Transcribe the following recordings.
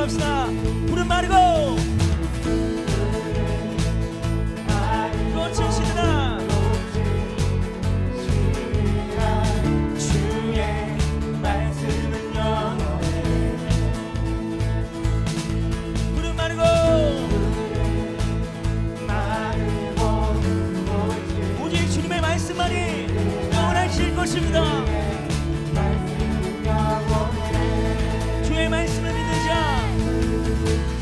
찬양합시다. 푸른 마르고 꽃을 시드나 주의 말씀은 영원해. 푸른 마르고 오직 주님의 말씀만이 영원하실 것입니다. 주의 말씀을 믿는 자,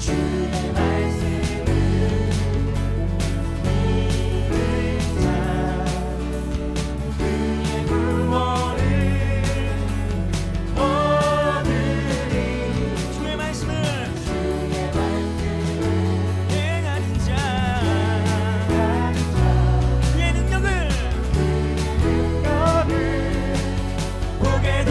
주의 말씀을 믿는 자, 그의 구원을 얻으리. 주의 말씀을 행하는 자, 그의 능력을 보게 돼.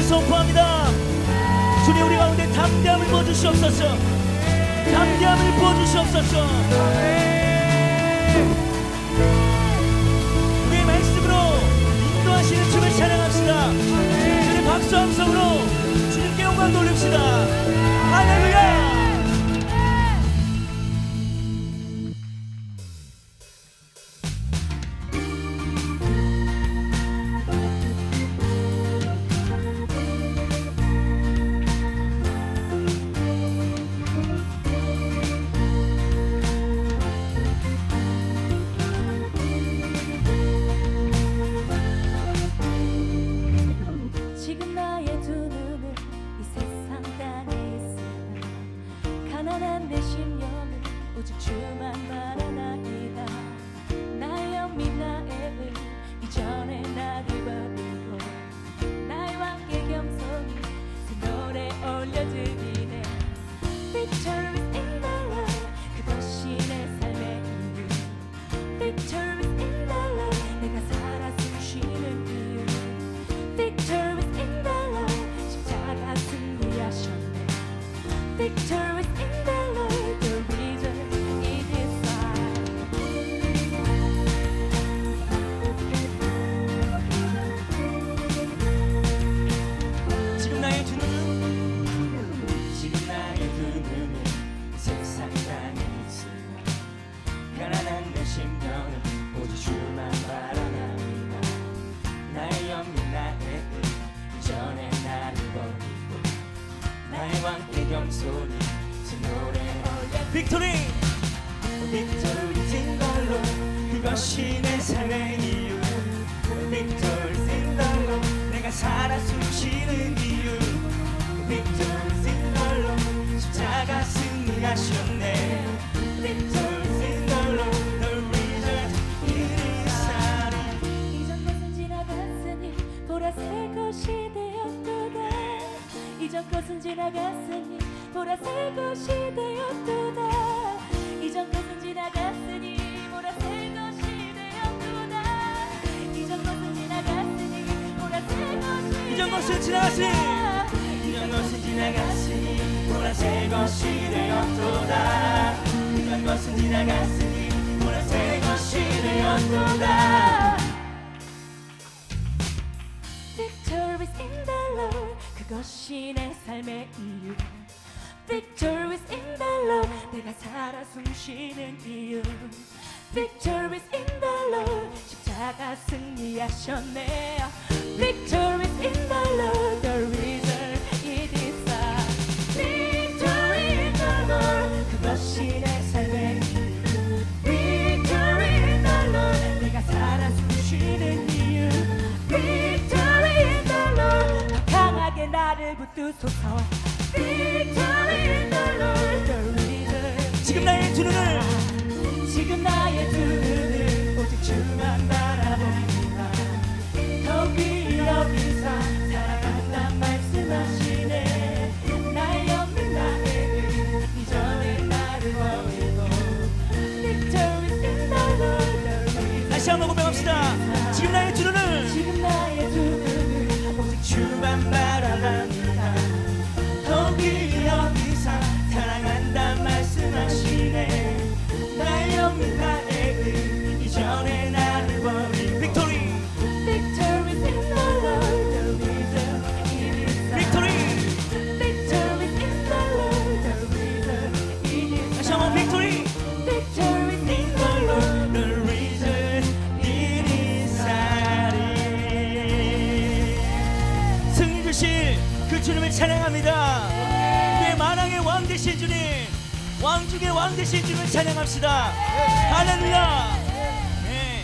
선포합니다. 주님, 우리 가운데 담대함을 부어주시옵소서. 담대함을 부어주시옵소서. 우리의 말씀으로 인도하시는 주를 찬양합시다. 주님 박수 함성으로 주님께 영광 돌립시다. 할렐루야. 심령은 오직 주만 바라나이다. 나의 영혼 나의 뜻 이전에 나를 버리고 나의 왕께 겸손히 제 노래 올려 빅토리 빅토리 진 걸로 그것이 내 삶의 이유 빅토리 진 걸로 내가 살아 숨쉬는 이유 빅토리 진 걸로 십자가 승리하셨네 빅토리 진 걸로 널 위해 이리 살이 이전 것은 지나갔으니 보라색 것이 되었도다. 이전 것은 지나갔으니 보라색 것이 되었도다. 이전 것은 지나갔으니 보라색 것이 되었도다. 이전 것은 지나갔으니 보라색 것이 이전 것은 지나갔으니 이전 것은 지나갔으니 보라색 것이 되었도다 이전 것은 지나갔으니 보라색 것이 되었도다 Victory is in the Lord. 그것이 내 삶의 이유. Victory is in the Lord. 내가 살아 숨쉬는 이유. Victory is in the Lord. 십자가 승리하셨네. Victory is in the Lord. The reason it is I. Victory in the Lord. 그것이 내 삶의 이유. Victory in the Lord. 내가 살아 숨쉬는 이유. Victory in the Lord. 더 강하게 나를 붙드소서. Victory in the Lord. The reason 지금 나의 두 눈을 지금 나의 두 눈을 오직 주만 바라봅니다. 더욱이 여기서 살아간단 말씀하시네. 나의 영혼 나의 의 이전에 나를 버리고 Victory in the Lord. The reason 다시 한번 고백합시다. 지금 나의 두 눈을 지금 나의 두 눈을 오직 주만 바라봅니다 더욱이 여기서 사랑한다 말씀하시네 나의 영혼 나의 의 이전에 나를 버리고 빅토리 Victory in the Lord. The reason it is I. 빅토리 Victory in the Lord. The reason it is 다시 한번 빅토리 Victory in the Lord. The reason it is I 승리 주실 그 주님을 찬양합니다. 우리의 만왕의 왕 되신 주님, 왕 중의 왕 되신 주님을 찬양합시다. 할렐루야. 네.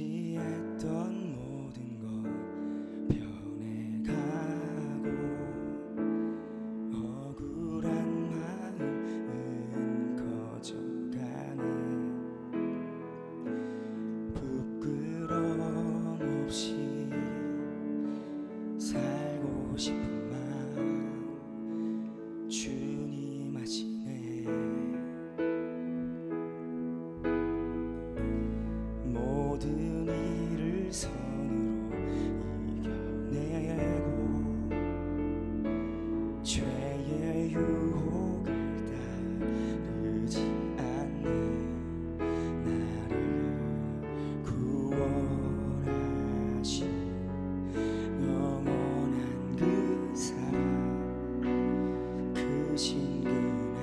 의지했던 모든 것 변해가고 억울한 마음은 커져가네 부끄러움 없이 살고 싶은 마음 주님 아시네 모든 일을 선으로 이겨내고 죄의 유혹을 따르지 않네 나를 구원하신 영원한 그 사랑 그 신금에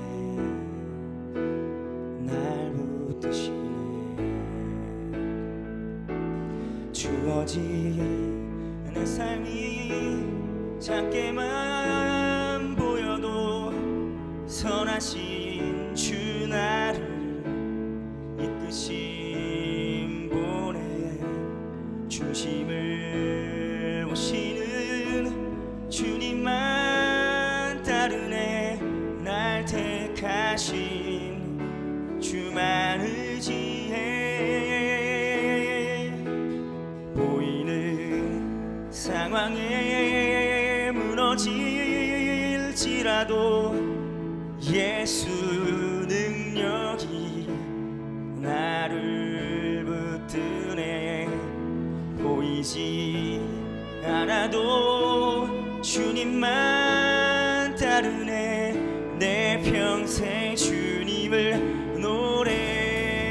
날 붙드시네 주어진 내 삶이 작게만 보여도 선하신 주 나를 이끄신 분의 중심을 오시는 주님만 따르네 날 택하신 주만 의지해 보이는 상황에 무너질지라도 예수 능력이 나를 붙드네 하나도 주님만 따르네. 내 평생 주님을 노래하리라.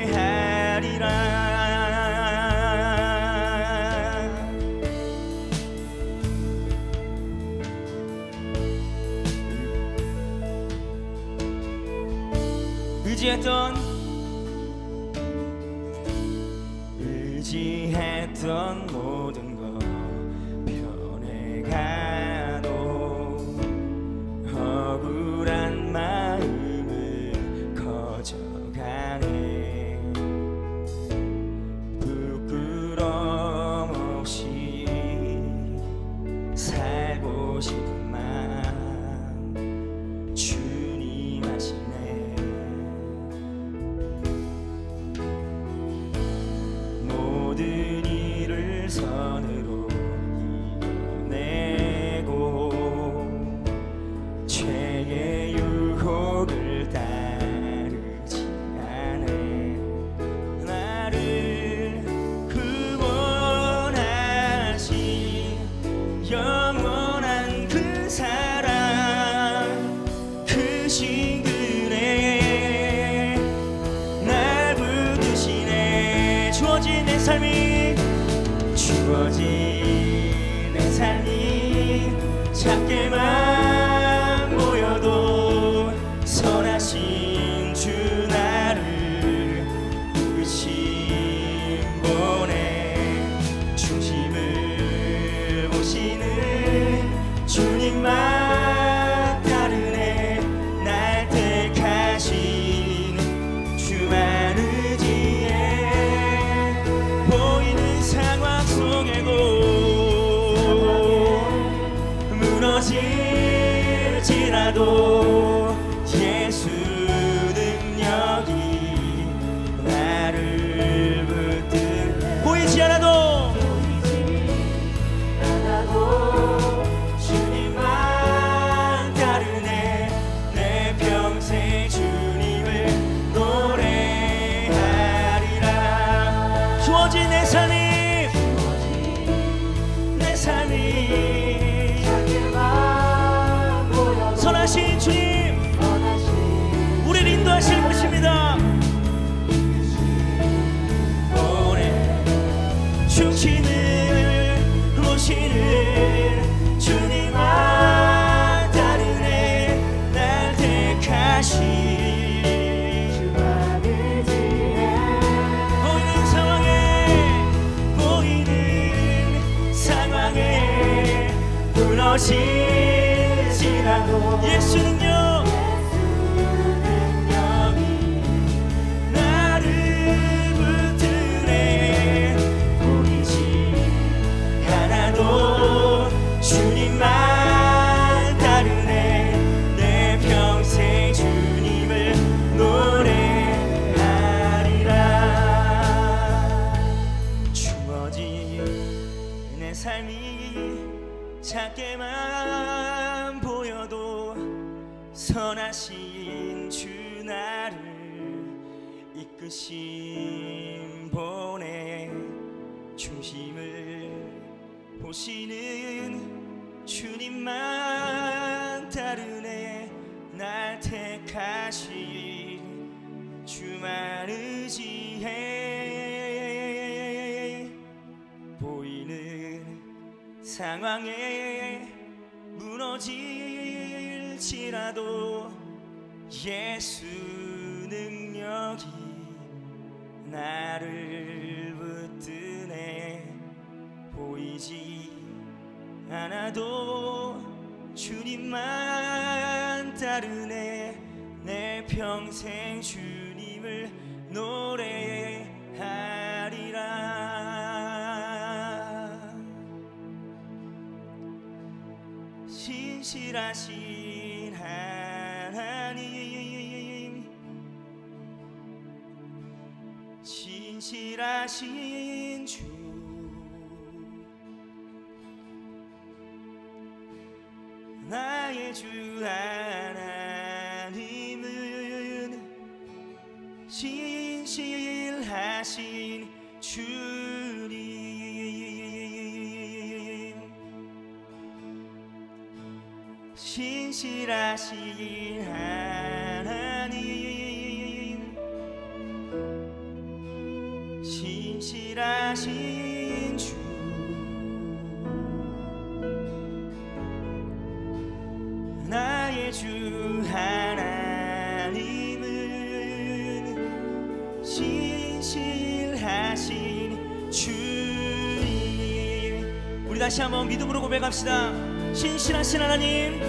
의지했던 모든 것 변해가도 억울한 마음을 커져가네. 부끄럼 없이 살고 싶은 마음 주님 아시네. 모든 일을 선으로 이겨내고 죄의 유혹을 따르지 않아. 나를 구원하신 영원한 그 사랑, 그 신근에 날 붙드시네. 주어진 내 삶이 작게만 보여도 선하신 주 나를 부르심 보내. 중심을 보시는 주님만 따르네. 날 택하신 주만 의지해. 보이는 상황 속에도 무너질지라도 예수 능력이 나를 붙들. 보이지 않아도 주님만 따르네. 내 평생 주님을 노래하리라. 주어진 내 삶이 선하신 주님, 우리를 인도하실 것입니다. 오래 중심을 모시는 주님만 따르네. 날 택하신 주만 의지해. 보이는 상황에 무너질지라도 예수 능력이 나를 붙드네. 보이지 않아도 주님만 따르네. 내 평생 주님을 노래하리라. 주어진 내 삶이 작게만 보여도 선하신 주 나를 이끄심 보내. 중심을 보시는 주님만 따르네. 날 택하신 주만 의지해. 보이는 상황에 무너질지라도 예수 능력이 나를 붙드네. 보이지 않아도 주님만 따르네. 내 평생 주님을 노래하리라. 신실하신 하나님, 신실하신 주, 나의 주 하나님은 신실하신 주님. 신실하신 하나님 신실하신 주 나의 주 하나님은 신실하신 주님. 우리 다시 한번 믿음으로 고백합시다. 신실하신 하나님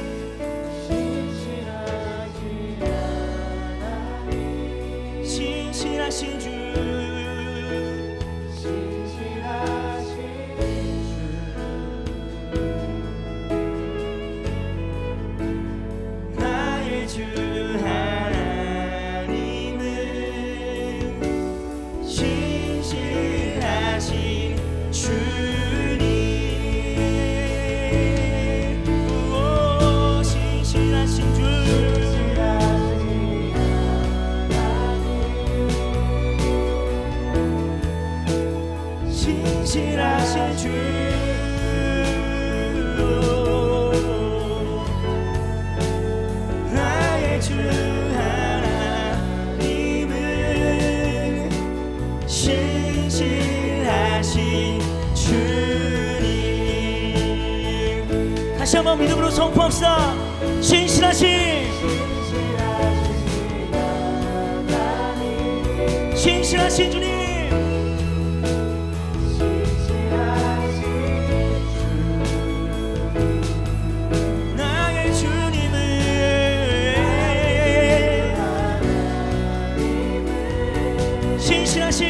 신실하신 주 나의 주 하나님은 신실하신 주님. 오, 신실하신 주 신실하신 주 나의 주 하나님은 신실하신 주님. 다시 한번 믿음으로 선포합시다. 신실하신 주님 나의 주님은 신실하신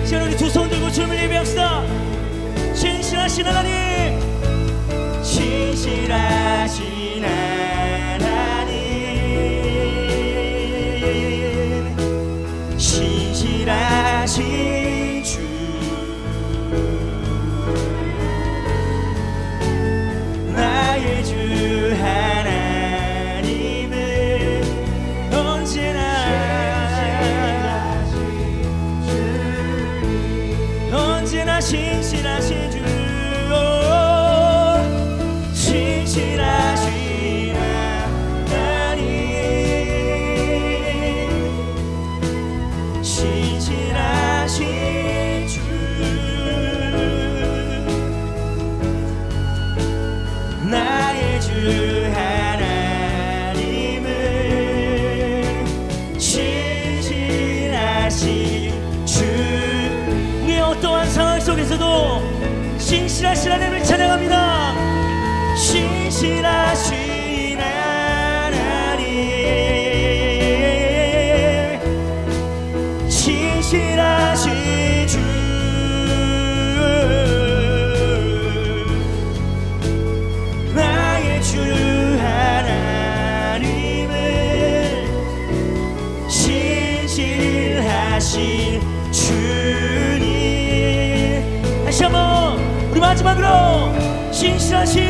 자 우리 두 손 들고 주님을 예배합시다. 신실하신 하나님 신실하신 하나님 신실하신 주 나의 주 하나님은 언제나 신실하신 주 신실하신 하나님 신실하신 주 나의 주 하나님은 신실하신 주. 우리의 어떠한 상황 속에서도 신실하신 하나님을 찬양합니다. 신실하신 하나님 신실하신 주 나의 주 하나님은 신실하신 주님. 다시 한번 우리 마지막으로 신실하신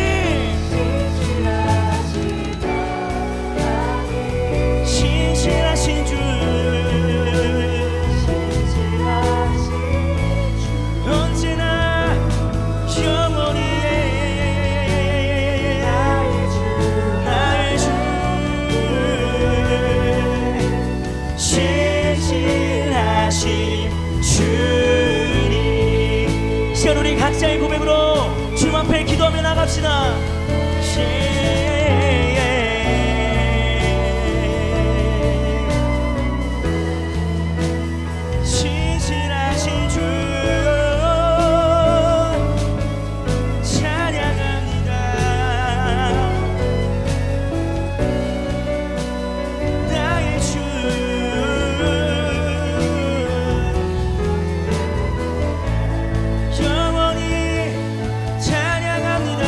주 언제나 영원히 나의 주 신실하신 주님. 시간 우리 각자의 고백으로 주님 앞에 기도하며 나갑시다. 신실하신 주 찬양합니다. 나의 주 영원히 찬양합니다.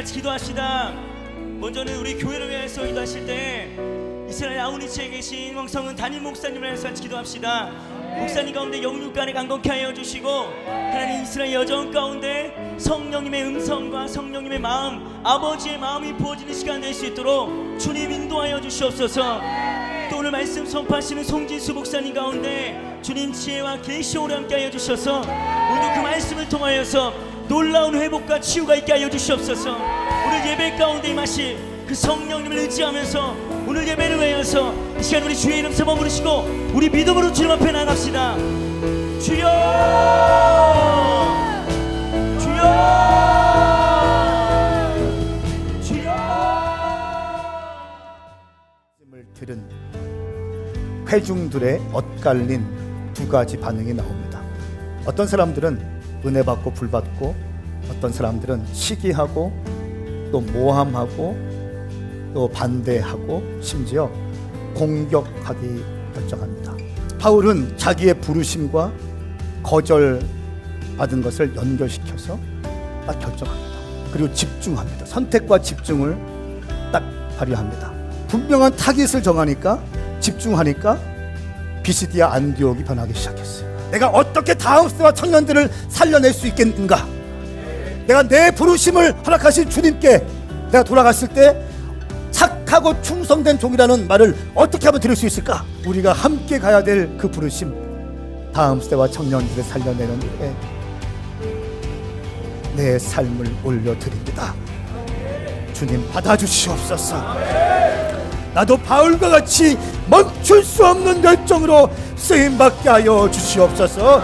같이 기도합시다. 먼저는 우리 교회를 위해서 기도하실 때 이스라엘 아우니치에 계신 왕성은 담임 목사님을 위해서 같이 기도합시다. 목사님 가운데 영육간에 강건케 하여 주시고 하나님 이스라엘 여정 가운데 성령님의 음성과 성령님의 마음, 아버지의 마음이 부어지는 시간 될 수 있도록 주님 인도하여 주시옵소서. 또 오늘 말씀 선포하시는 송진수 목사님 가운데 주님 지혜와 계시오를 함께 하여 주셔서 오늘 그 말씀을 통하여서 놀라운 회복과 치유가 있게 하여 주시옵소서. 오늘 예배 가운데 임하실 그 성령님을 의지하면서 오늘 예배를 위하여서 이 시간 우리 주의 이름 세번 부르시고 우리 믿음으로 주님 앞에 나갑시다. 주여, 주여, 주여. 말씀을 들은 회중들의 엇갈린 두 가지 반응이 나옵니다. 어떤 사람들은 은혜 받고 불 받고, 어떤 사람들은 시기하고 또 모함하고 또 반대하고 심지어 공격하기 결정합니다. 바울은 자기의 부르심과 거절받은 것을 연결시켜서 딱 결정합니다. 그리고 집중합니다. 선택과 집중을 딱 발휘합니다. 분명한 타깃을 정하니까, 집중하니까 비시디아 안디옥이 변하기 시작했어요. 내가 어떻게 다음스와 청년들을 살려낼 수 있겠는가? 내가 내 부르심을 허락하신 주님께 내가 돌아갔을 때 착하고 충성된 종이라는 말을 어떻게 하면 들을 수 있을까? 우리가 함께 가야 될 그 부르심, 다음 세대와 청년들을 살려내는 일에 내 삶을 올려드립니다. 주님 받아주시옵소서. 나도 바울과 같이 멈출 수 없는 열정으로 쓰임받게 하여 주시옵소서.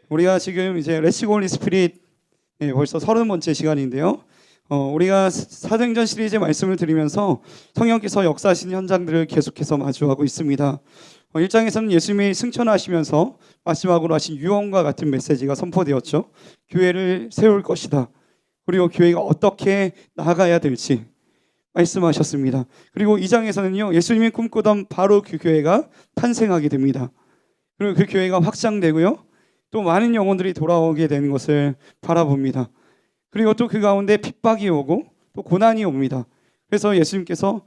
우리가 지금 이제 레츠고 홀리 스피릿 벌써 30번째 시간인데요. 우리가 사도행전 시리즈의 말씀을 드리면서 성령께서 역사하시는 현장들을 계속해서 마주하고 있습니다. 1장에서는 예수님이 승천하시면서 마지막으로 하신 유언과 같은 메시지가 선포되었죠. 교회를 세울 것이다. 그리고 교회가 어떻게 나아가야 될지 말씀하셨습니다. 그리고 2장에서는요, 예수님이 꿈꾸던 바로 그 교회가 탄생하게 됩니다. 그리고 그 교회가 확장되고요, 또 많은 영혼들이 돌아오게 되는 것을 바라봅니다. 그리고 또 그 가운데 핍박이 오고 또 고난이 옵니다. 그래서 예수님께서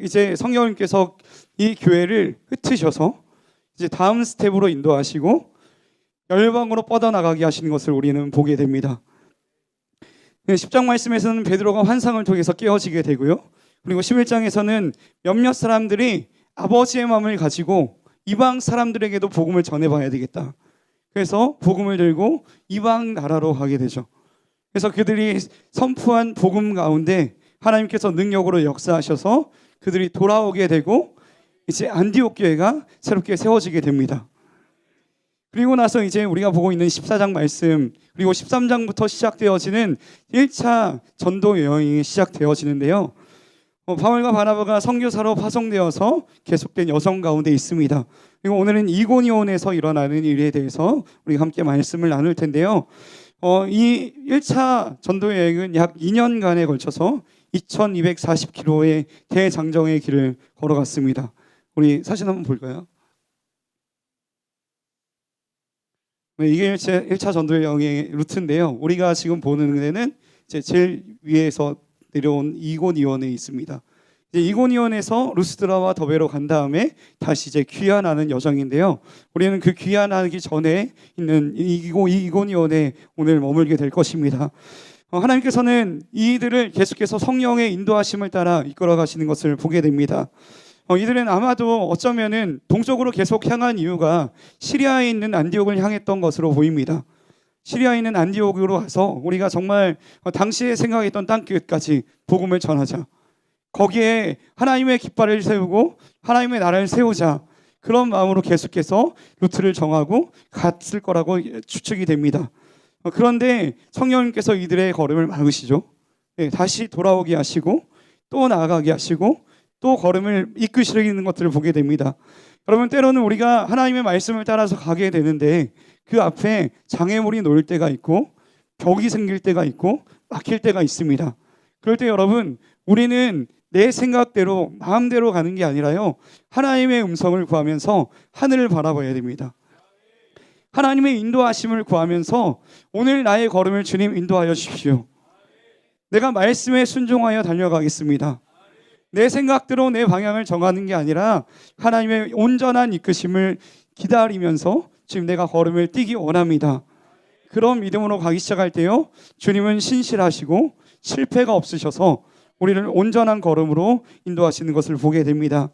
이제 성령님께서 이 교회를 흩으셔서 이제 다음 스텝으로 인도하시고 열방으로 뻗어나가게 하시는 것을 우리는 보게 됩니다. 10장 말씀에서는 베드로가 환상을 통해서 깨어지게 되고요. 그리고 11장에서는 몇몇 사람들이 아버지의 마음을 가지고 이방 사람들에게도 복음을 전해봐야 되겠다. 그래서 복음을 들고 이방 나라로 가게 되죠. 그래서 그들이 선포한 복음 가운데 하나님께서 능력으로 역사하셔서 그들이 돌아오게 되고 이제 안디옥 교회가 새롭게 세워지게 됩니다. 그리고 나서 이제 우리가 보고 있는 14장 말씀, 그리고 13장부터 시작되어지는 1차 전도 여행이 시작되어지는데요. 바울과 바나바가 선교사로 파송되어서 계속된 여정 가운데 있습니다. 그리고 오늘은 이고니온에서 일어나는 일에 대해서 우리가 함께 말씀을 나눌 텐데요. 이 1차 전도 여행은 약 2년간에 걸쳐서 2240km의 대장정의 길을 걸어갔습니다. 우리 사진 한번 볼까요? 이게 1차 전도의 여행의 루트인데요. 우리가 지금 보는 데는 이제 제일 위에서 내려온 이고니온에 있습니다. 이제 이고니온에서 루스드라와 더베로 간 다음에 다시 이제 귀환하는 여정인데요. 우리는 그 귀환하기 전에 있는 이고니온에 오늘 머물게 될 것입니다. 하나님께서는 이들을 계속해서 성령의 인도하심을 따라 이끌어 가시는 것을 보게 됩니다. 이들은 아마도 어쩌면은 동쪽으로 계속 향한 이유가 시리아에 있는 안디옥을 향했던 것으로 보입니다. 시리아에 있는 안디옥으로 와서 우리가 정말 당시에 생각했던 땅끝까지 복음을 전하자. 거기에 하나님의 깃발을 세우고 하나님의 나라를 세우자. 그런 마음으로 계속해서 루트를 정하고 갔을 거라고 추측이 됩니다. 그런데 성령님께서 이들의 걸음을 막으시죠. 다시 돌아오게 하시고 또 나아가게 하시고 또 걸음을 이끄시는 것들을 보게 됩니다. 여러분, 때로는 우리가 하나님의 말씀을 따라서 가게 되는데 그 앞에 장애물이 놓일 때가 있고 벽이 생길 때가 있고 막힐 때가 있습니다. 그럴 때 여러분, 우리는 내 생각대로 마음대로 가는 게 아니라요, 하나님의 음성을 구하면서 하늘을 바라봐야 됩니다. 하나님의 인도하심을 구하면서 오늘 나의 걸음을 주님 인도하여 주십시오. 내가 말씀에 순종하여 달려가겠습니다. 내 생각대로 내 방향을 정하는 게 아니라 하나님의 온전한 이끄심을 기다리면서 지금 내가 걸음을 뛰기 원합니다. 그런 믿음으로 가기 시작할 때요, 주님은 신실하시고 실패가 없으셔서 우리를 온전한 걸음으로 인도하시는 것을 보게 됩니다.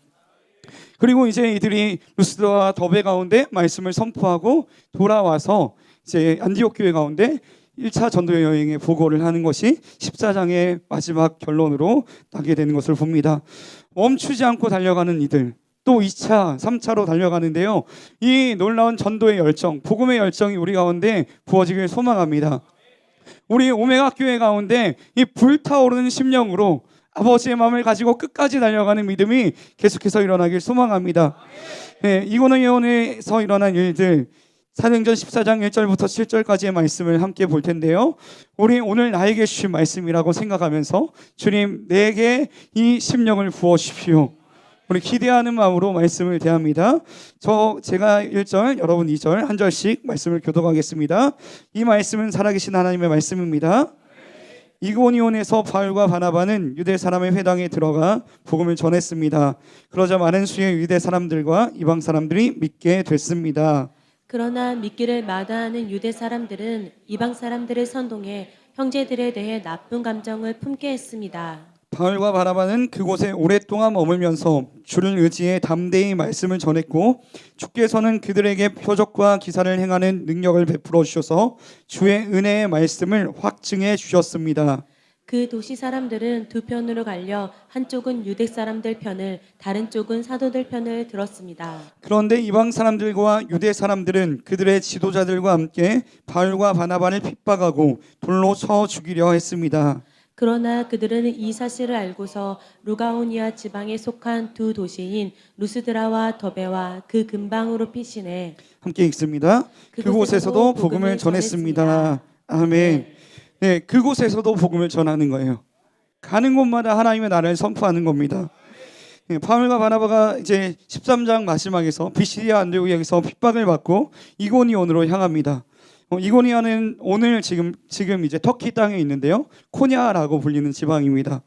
그리고 이제 이들이 루스드라와 더베 가운데 말씀을 선포하고 돌아와서 이제 안디옥 교회 가운데 1차 전도 여행의 보고를 하는 것이 14장의 마지막 결론으로 나게 되는 것을 봅니다. 멈추지 않고 달려가는 이들, 또 2차, 3차로 달려가는데요. 이 놀라운 전도의 열정, 복음의 열정이 우리 가운데 부어지길 소망합니다. 우리 오메가 교회 가운데 이 불타오르는 심령으로 아버지의 마음을 가지고 끝까지 달려가는 믿음이 계속해서 일어나길 소망합니다. 이고니온에서 일어난 일들, 사도행전 14장 1절부터 7절까지의 말씀을 함께 볼 텐데요. 우리 오늘 나에게 주신 말씀이라고 생각하면서 주님, 내게 이 심령을 부어주십시오. 우리 기대하는 마음으로 말씀을 대합니다. 제가 1절, 여러분 2절, 한 절씩 말씀을 교독하겠습니다. 이 말씀은 살아계신 하나님의 말씀입니다. 이고니온에서 바울과 바나바는 유대 사람의 회당에 들어가 복음을 전했습니다. 그러자 많은 수의 유대 사람들과 이방 사람들이 믿게 됐습니다. 그러나 믿기를 마다하는 유대 사람들은 이방 사람들을 선동해 형제들에 대해 나쁜 감정을 품게 했습니다. 바울과 바나바는 그곳에 오랫동안 머물면서 주를 의지해 담대히 말씀을 전했고 주께서는 그들에게 표적과 기사를 행하는 능력을 베풀어 주셔서 주의 은혜의 말씀을 확증해 주셨습니다. 그 도시 사람들은 두 편으로 갈려 한쪽은 유대 사람들 편을, 다른 쪽은 사도들 편을 들었습니다. 그런데 이방 사람들과 유대 사람들은 그들의 지도자들과 함께 바울과 바나바를 핍박하고 돌로 쳐 죽이려 했습니다. 그러나 그들은 이 사실을 알고서 루가오니아 지방에 속한 두 도시인 루스드라와 더베와 그 근방으로 피신해 함께 읽습니다. 그곳에서도 복음을 전했습니다. 아멘. 네, 그곳에서도 복음을 전하는 거예요. 가는 곳마다 하나님의 나라를 선포하는 겁니다. 네, 바울과 바나바가 이제 13장 마지막에서 비시디아 안디옥에서 핍박을 받고 이고니온으로 향합니다. 이고니아는 오늘 지금 이제 터키 땅에 있는데요, 코냐라고 불리는 지방입니다.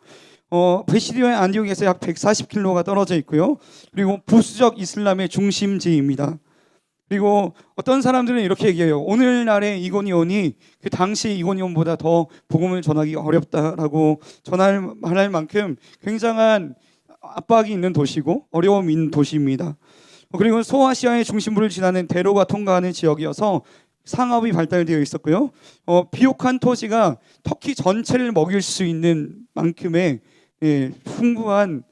비시디아 안디옥에서 약 140km가 떨어져 있고요. 그리고 보수적 이슬람의 중심지입니다. 그리고 어떤 사람들은 이렇게 얘기해요. 오늘날의 이고니온이 그 당시 이고니온보다 더 복음을 전하기 어렵다라고 말할 만큼 굉장한 압박이 있는 도시고 어려움이 있는 도시입니다. 그리고 소아시아의 중심부를 지나는 대로가 통과하는 지역이어서 상업이 발달되어 있었고요. 비옥한 토지가 터키 전체를 먹일 수 있는 만큼의 풍부한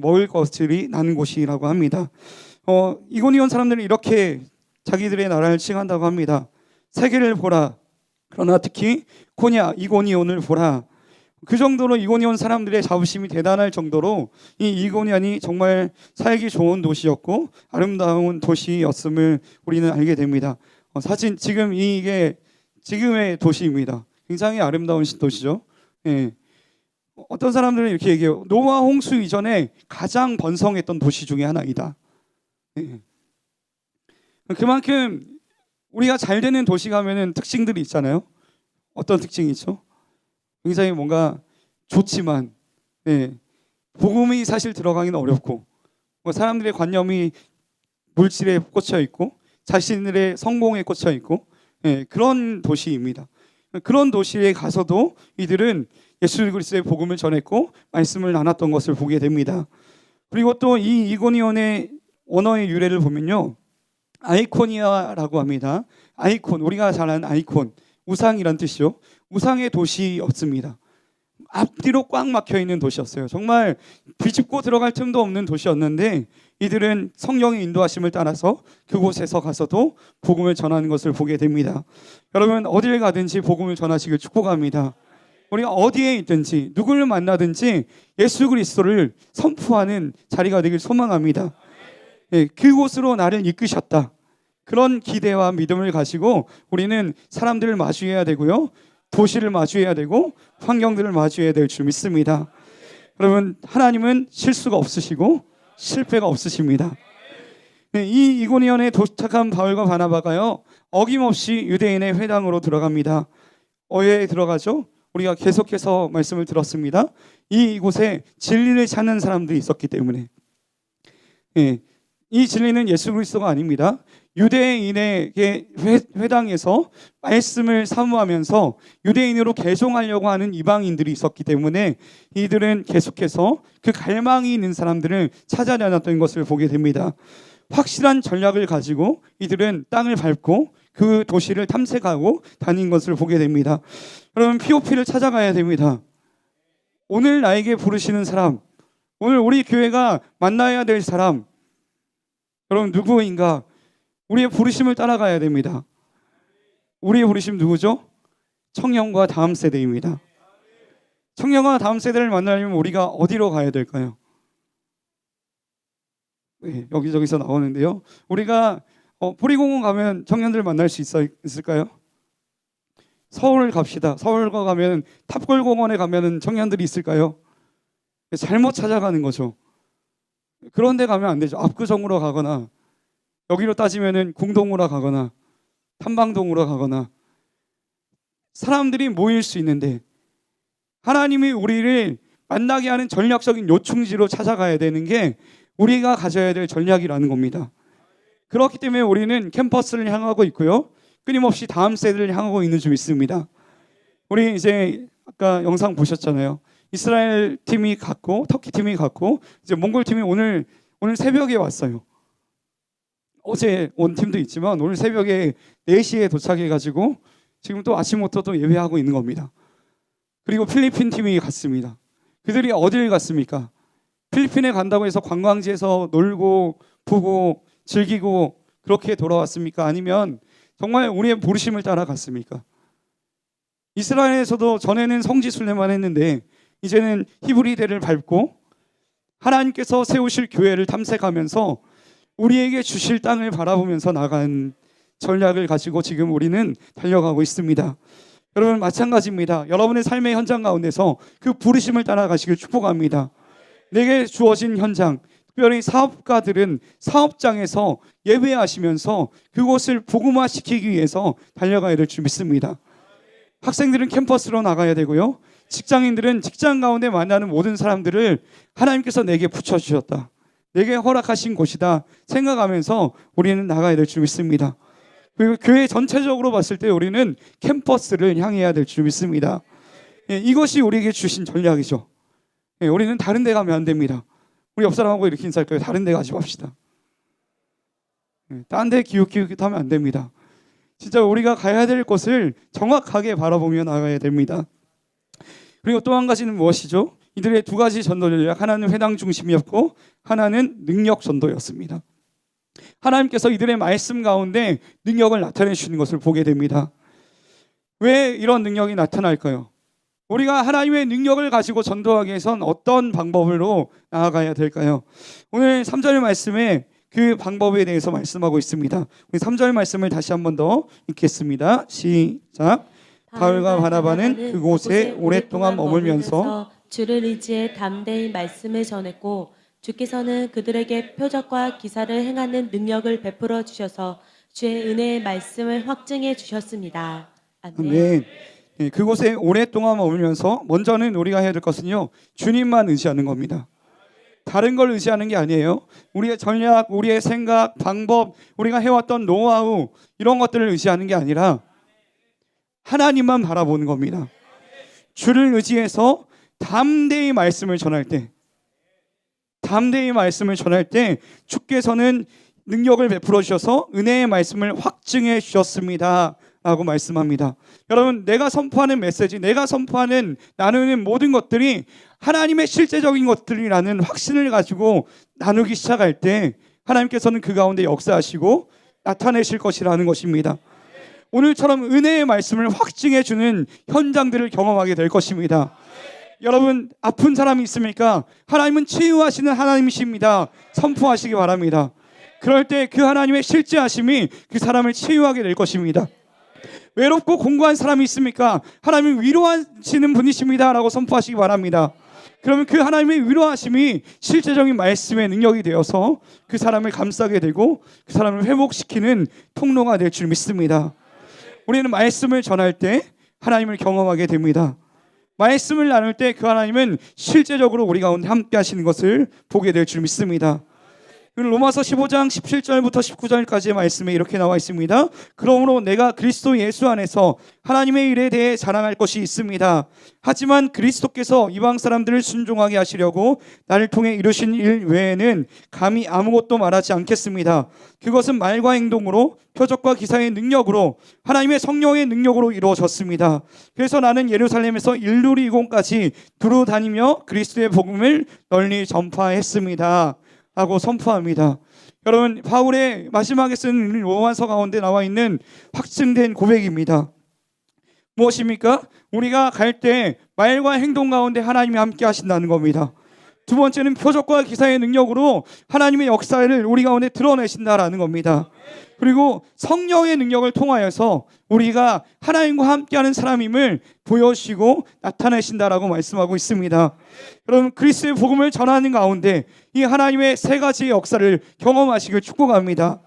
먹을 것들이 나는 곳이라고 합니다. 이고니온 사람들은 이렇게 자기들의 나라를 칭한다고 합니다. 세계를 보라. 그러나 특히 코냐, 이고니온을 보라. 그 정도로 이고니온 사람들의 자부심이 대단할 정도로 이 이고니온이 정말 살기 좋은 도시였고 아름다운 도시였음을 우리는 알게 됩니다. 사진 지금 이게 지금의 도시입니다. 굉장히 아름다운 도시죠. 예. 어떤 사람들은 이렇게 얘기해요. 노아 홍수 이전에 가장 번성했던 도시 중에 하나이다. 예. 그만큼 우리가 잘 되는 도시 가면은 특징들이 있잖아요. 어떤 특징이 있죠? 굉장히 뭔가 좋지만, 복음이 사실 들어가기는 어렵고, 뭐 사람들의 관념이 물질에 꽂혀 있고, 자신들의 성공에 꽂혀 있고, 그런 도시입니다. 그런 도시에 가서도 이들은 예수 그리스도의 복음을 전했고 말씀을 나눴던 것을 보게 됩니다. 그리고 또 이 이고니온의 언어의 유래를 보면요, 아이코니아라고 합니다. 아이콘, 우리가 잘 아는 아이콘, 우상이란 뜻이죠. 우상의 도시였습니다. 앞뒤로 꽉 막혀 있는 도시였어요. 정말 비집고 들어갈 틈도 없는 도시였는데 이들은 성령의 인도하심을 따라서 그곳에서 가서도 복음을 전하는 것을 보게 됩니다. 여러분, 어딜 가든지 복음을 전하시길 축복합니다. 우리가 어디에 있든지 누구를 만나든지 예수 그리스도를 선포하는 자리가 되길 소망합니다. 그곳으로 나를 이끄셨다. 그런 기대와 믿음을 가지고 우리는 사람들을 마주해야 되고요, 도시를 마주해야 되고 환경들을 마주해야 될 줄 믿습니다. 여러분, 하나님은 실수가 없으시고 실패가 없으십니다. 이 이고니온에 도착한 바울과 바나바가요, 어김없이 유대인의 회당으로 들어갑니다. 왜 들어가죠? 우리가 계속해서 말씀을 들었습니다. 이곳에 진리를 찾는 사람들이 있었기 때문에. 이 진리는 예수 그리스도가 아닙니다. 유대인에게 회당에서 말씀을 사모하면서 유대인으로 개종하려고 하는 이방인들이 있었기 때문에 이들은 계속해서 그 갈망이 있는 사람들을 찾아다녔던 것을 보게 됩니다. 확실한 전략을 가지고 이들은 땅을 밟고 그 도시를 탐색하고 다닌 것을 보게 됩니다. 여러분, POP를 찾아가야 됩니다. 오늘 나에게 부르시는 사람, 오늘 우리 교회가 만나야 될 사람, 여러분 누구인가? 우리의 부르심을 따라가야 됩니다. 우리의 부르심 누구죠? 청년과 다음 세대입니다. 청년과 다음 세대를 만나려면 우리가 어디로 가야 될까요? 여기저기서 나오는데요. 우리가 보리공원 가면 청년들 만날 수 있을까요? 서울 갑시다. 서울 가면 탑골공원에 가면 청년들이 있을까요? 잘못 찾아가는 거죠. 그런 데 가면 안 되죠. 압구정으로 가거나, 여기로 따지면은 궁동으로 가거나 탐방동으로 가거나, 사람들이 모일 수 있는데 하나님이 우리를 만나게 하는 전략적인 요충지로 찾아가야 되는 게 우리가 가져야 될 전략이라는 겁니다. 그렇기 때문에 우리는 캠퍼스를 향하고 있고요, 끊임없이 다음 세대를 향하고 있는 줄 믿습니다. 우리 이제 아까 영상 보셨잖아요. 이스라엘 팀이 갔고 터키 팀이 갔고 이제 몽골 팀이 오늘 새벽에 왔어요. 어제 온 팀도 있지만 오늘 새벽에 4시에 도착해가지고 지금 또 아침부터 또 예배하고 있는 겁니다. 그리고 필리핀 팀이 갔습니다. 그들이 어딜 갔습니까? 필리핀에 간다고 해서 관광지에서 놀고 보고 즐기고 그렇게 돌아왔습니까? 아니면 정말 우리의 부르심을 따라 갔습니까? 이스라엘에서도 전에는 성지순례만 했는데 이제는 히브리대를 밟고 하나님께서 세우실 교회를 탐색하면서 우리에게 주실 땅을 바라보면서 나간 전략을 가지고 지금 우리는 달려가고 있습니다. 여러분, 마찬가지입니다. 여러분의 삶의 현장 가운데서 그 부르심을 따라가시길 축복합니다. 내게 주어진 현장, 특별히 사업가들은 사업장에서 예배하시면서 그곳을 복음화시키기 위해서 달려가야 될 줄 믿습니다. 학생들은 캠퍼스로 나가야 되고요, 직장인들은 직장 가운데 만나는 모든 사람들을 하나님께서 내게 붙여주셨다, 내게 허락하신 곳이다 생각하면서 우리는 나가야 될 줄 믿습니다. 그리고 교회 전체적으로 봤을 때 우리는 캠퍼스를 향해야 될 줄 믿습니다. 이것이 우리에게 주신 전략이죠. 우리는 다른 데 가면 안 됩니다. 우리 옆 사람하고 이렇게 인사할 거예요. 다른 데 가지 맙시다. 딴 데 기웃기웃하면 안 됩니다. 진짜 우리가 가야 될 곳을 정확하게 바라보며 나가야 됩니다. 그리고 또 한 가지는 무엇이죠? 이들의 두 가지 전도 전략, 하나는 회당 중심이었고 하나는 능력 전도였습니다. 하나님께서 이들의 말씀 가운데 능력을 나타내 주시는 것을 보게 됩니다. 왜 이런 능력이 나타날까요? 우리가 하나님의 능력을 가지고 전도하기 위해선 어떤 방법으로 나아가야 될까요? 오늘 3절 말씀에 그 방법에 대해서 말씀하고 있습니다. 우리 3절 말씀을 다시 한 번 더 읽겠습니다. 시작. 바울과 바나바는 그곳에 오랫동안 머물면서 주를 의지해 담대히 말씀을 전했고 주께서는 그들에게 표적과 기사를 행하는 능력을 베풀어 주셔서 주의 은혜의 말씀을 확증해 주셨습니다. 아멘. 아멘. 네, 그곳에 오랫동안 머물면서 먼저는 우리가 해야 될 것은요, 주님만 의지하는 겁니다. 다른 걸 의지하는 게 아니에요. 우리의 전략, 우리의 생각, 방법, 우리가 해왔던 노하우 이런 것들을 의지하는 게 아니라 하나님만 바라보는 겁니다. 주를 의지해서 담대히 말씀을 전할 때, 주께서는 능력을 베풀어 주셔서 은혜의 말씀을 확증해 주셨습니다 라고 말씀합니다. 여러분, 내가 선포하는 메시지, 내가 선포하는 나누는 모든 것들이 하나님의 실제적인 것들이라는 확신을 가지고 나누기 시작할 때 하나님께서는 그 가운데 역사하시고 나타내실 것이라는 것입니다. 오늘처럼 은혜의 말씀을 확증해 주는 현장들을 경험하게 될 것입니다. 여러분, 아픈 사람이 있습니까? 하나님은 치유하시는 하나님이십니다. 선포하시기 바랍니다. 그럴 때 그 하나님의 실제하심이 그 사람을 치유하게 될 것입니다. 외롭고 공고한 사람이 있습니까? 하나님은 위로하시는 분이십니다 라고 선포하시기 바랍니다. 그러면 그 하나님의 위로하심이 실제적인 말씀의 능력이 되어서 그 사람을 감싸게 되고 그 사람을 회복시키는 통로가 될 줄 믿습니다. 우리는 말씀을 전할 때 하나님을 경험하게 됩니다. 말씀을 나눌 때 그 하나님은 실제적으로 우리 가운데 함께 하시는 것을 보게 될 줄 믿습니다. 로마서 15장 17절부터 19절까지의 말씀에 이렇게 나와 있습니다. 그러므로 내가 그리스도 예수 안에서 하나님의 일에 대해 자랑할 것이 있습니다. 하지만 그리스도께서 이방 사람들을 순종하게 하시려고 나를 통해 이루신 일 외에는 감히 아무것도 말하지 않겠습니다. 그것은 말과 행동으로, 표적과 기사의 능력으로, 하나님의 성령의 능력으로 이루어졌습니다. 그래서 나는 예루살렘에서 일루리 이공까지 두루 다니며 그리스도의 복음을 널리 전파했습니다 하고 선포합니다. 여러분, 바울의 마지막에 쓴 로마서 가운데 나와 있는 확증된 고백입니다. 무엇입니까? 우리가 갈 때 말과 행동 가운데 하나님이 함께 하신다는 겁니다. 두 번째는 표적과 기사의 능력으로 하나님의 역사를 우리 가운데 드러내신다라는 겁니다. 그리고 성령의 능력을 통하여서 우리가 하나님과 함께하는 사람임을 보여주시고 나타내신다라고 말씀하고 있습니다. 여러분, 그리스도의 복음을 전하는 가운데 이 하나님의 세 가지의 역사를 경험하시길 축복합니다.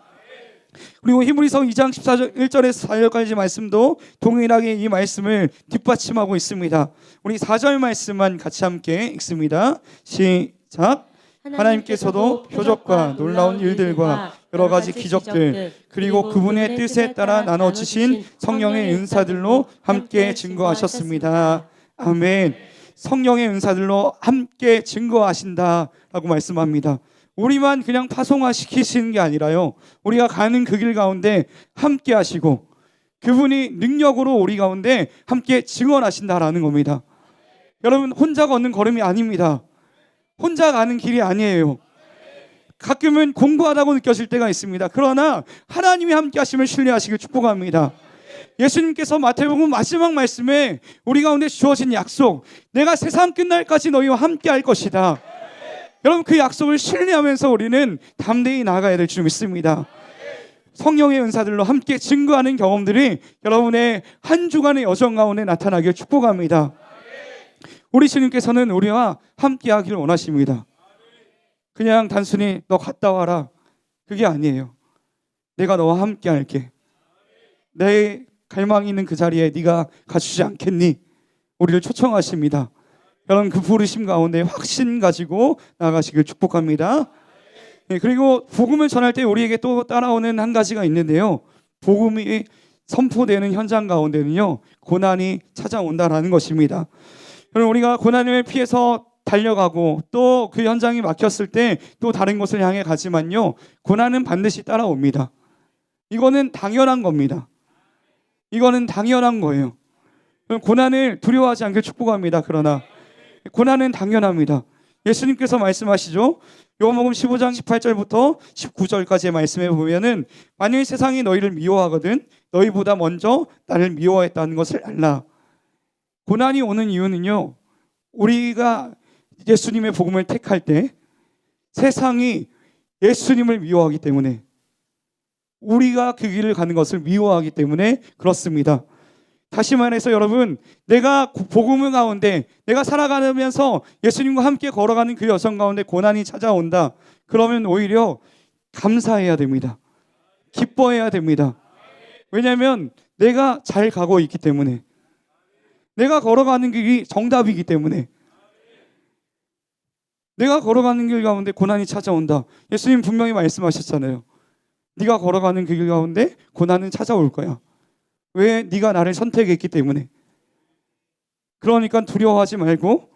그리고 히브리서 2장 1절에서 4절까지 말씀도 동일하게 이 말씀을 뒷받침하고 있습니다. 우리 4절 말씀만 같이 함께 읽습니다. 시작. 하나님께서도 표적과 놀라운 일들과 여러 가지 기적들, 그리고 그분의 뜻에 따라 나눠주신 성령의 은사들로 함께 증거하셨습니다. 아멘. 성령의 은사들로 함께 증거하신다라고 말씀합니다. 우리만 그냥 파송화시키시는 게 아니라요, 우리가 가는 그 길 가운데 함께 하시고 그분이 능력으로 우리 가운데 함께 증언하신다라는 겁니다. 여러분, 혼자 걷는 걸음이 아닙니다. 혼자 가는 길이 아니에요. 가끔은 공고하다고 느껴질 때가 있습니다. 그러나 하나님이 함께 하심을 신뢰하시길 축복합니다. 예수님께서 마태복음 마지막 말씀에 우리 가운데 주어진 약속, 내가 세상 끝날까지 너희와 함께 할 것이다. 여러분, 그 약속을 신뢰하면서 우리는 담대히 나아가야 될 줄 믿습니다. 성령의 은사들로 함께 증거하는 경험들이 여러분의 한 주간의 여정 가운데 나타나길 축복합니다. 우리 주님께서는 우리와 함께 하기를 원하십니다. 그냥 단순히 너 갔다 와라, 그게 아니에요. 내가 너와 함께 할게. 내 갈망이 있는 그 자리에 네가 가주지 않겠니? 우리를 초청하십니다. 여러분, 그 부르심 가운데 확신 가지고 나아가시길 축복합니다. 네, 그리고 복음을 전할 때 우리에게 또 따라오는 한 가지가 있는데요, 복음이 선포되는 현장 가운데는요, 고난이 찾아온다라는 것입니다. 여러분, 우리가 고난을 피해서 달려가고 또 그 현장이 막혔을 때 또 다른 곳을 향해 가지만요, 고난은 반드시 따라옵니다. 이거는 당연한 겁니다. 이거는 당연한 거예요. 고난을 두려워하지 않길 축복합니다. 그러나 고난은 당연합니다. 예수님께서 말씀하시죠. 요한복음 15장 18절부터 19절까지의 말씀에 보면은 만일 세상이 너희를 미워하거든 너희보다 먼저 나를 미워했다는 것을 알라. 고난이 오는 이유는요, 우리가 예수님의 복음을 택할 때 세상이 예수님을 미워하기 때문에, 우리가 그 길을 가는 것을 미워하기 때문에 그렇습니다. 다시 말해서 여러분, 내가 복음을 가운데 내가 살아가면서 예수님과 함께 걸어가는 그 여정 가운데 고난이 찾아온다. 그러면 오히려 감사해야 됩니다. 기뻐해야 됩니다. 왜냐하면 내가 잘 가고 있기 때문에, 내가 걸어가는 길이 정답이기 때문에. 내가 걸어가는 길 가운데 고난이 찾아온다. 예수님 분명히 말씀하셨잖아요. 네가 걸어가는 그 길 가운데 고난은 찾아올 거야. 왜? 네가 나를 선택했기 때문에. 그러니까 두려워하지 말고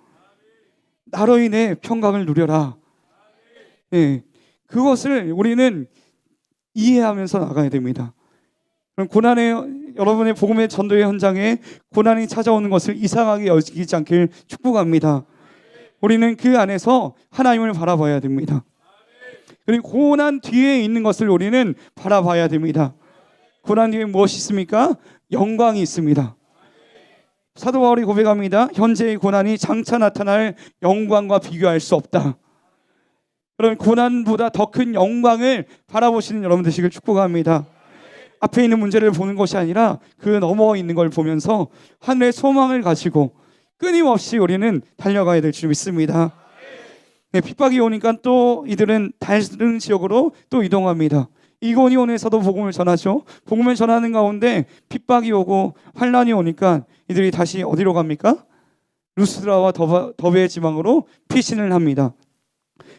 나로 인해 평강을 누려라. 예, 그것을 우리는 이해하면서 나가야 됩니다. 그럼 고난의, 여러분의 복음의 전도의 현장에 고난이 찾아오는 것을 이상하게 여기지 않길 축복합니다. 우리는 그 안에서 하나님을 바라봐야 됩니다. 그리고 고난 뒤에 있는 것을 우리는 바라봐야 됩니다. 고난 뒤에 무엇이 있습니까? 영광이 있습니다. 사도 바울이 고백합니다. 현재의 고난이 장차 나타날 영광과 비교할 수 없다. 그럼 고난보다 더 큰 영광을 바라보시는 여러분 되시길 축복합니다. 앞에 있는 문제를 보는 것이 아니라 그 너머 있는 걸 보면서 하늘의 소망을 가지고 끊임없이 우리는 달려가야 될 줄 믿습니다. 네, 핍박이 오니까 또 이들은 다른 지역으로 또 이동합니다. 이고니온에서도 복음을 전하죠. 복음을 전하는 가운데 핍박이 오고 환란이 오니까 이들이 다시 어디로 갑니까? 루스드라와 더베의 지방으로 피신을 합니다.